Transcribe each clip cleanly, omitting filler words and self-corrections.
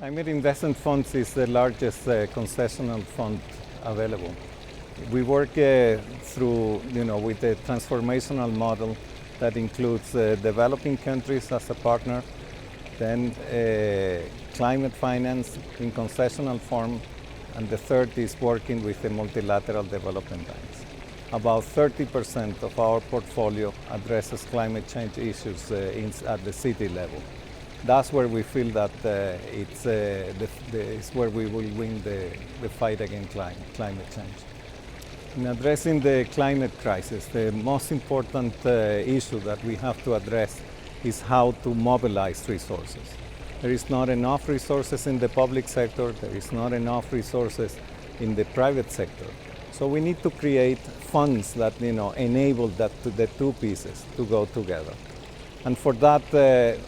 Climate Investment Funds is the largest concessional fund available. We work through, with a transformational model that includes developing countries as a partner, then climate finance in concessional form, and the third is working with the multilateral development banks. About 30% of our portfolio addresses climate change issues at the city level. That's where we feel that it's where we will win the fight against climate change. In addressing the climate crisis, the most important issue that we have to address is how to mobilize resources. There is not enough resources in the public sector, there is not enough resources in the private sector. So we need to create funds that enable the two pieces to go together. And for that,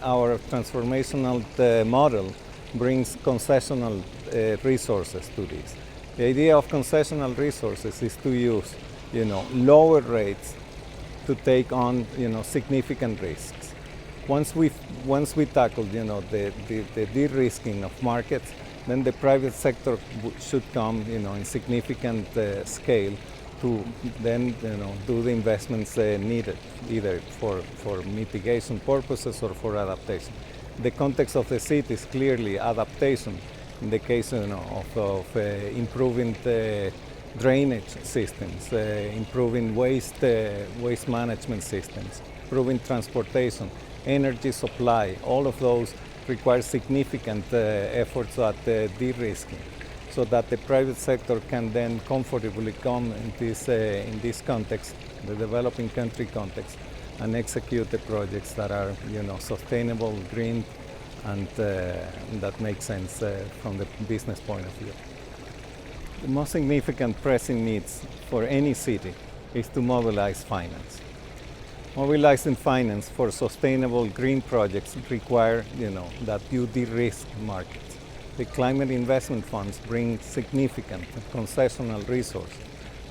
our transformational model brings concessional resources to this. The idea of concessional resources is to use, lower rates to take on, significant risks. Once we tackle, the de-risking of markets, then the private sector should come, in significant scale to then do the investments needed, either for mitigation purposes or for adaptation. The context of the city is clearly adaptation. In the case of improving the drainage systems, improving waste management systems, improving transportation, energy supply, all of those require significant efforts at de-risking, so that the private sector can then comfortably come in this context, the developing country context, and execute the projects that are sustainable, green, and that make sense from the business point of view. The most significant pressing needs for any city is to mobilize finance. Mobilizing finance for sustainable green projects require that you de-risk markets. The climate investment funds bring significant concessional resources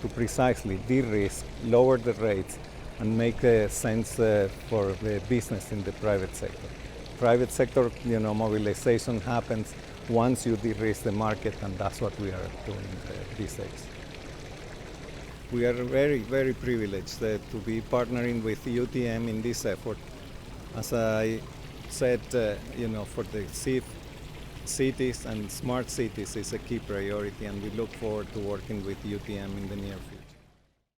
to precisely de-risk, lower the rates, and make sense for the business in the private sector. Private sector mobilization happens once you de-risk the market, and that's what we are doing these days. We are very, very privileged to be partnering with UTM in this effort. As I said, for the cities and smart cities is a key priority, and we look forward to working with UTM in the near future.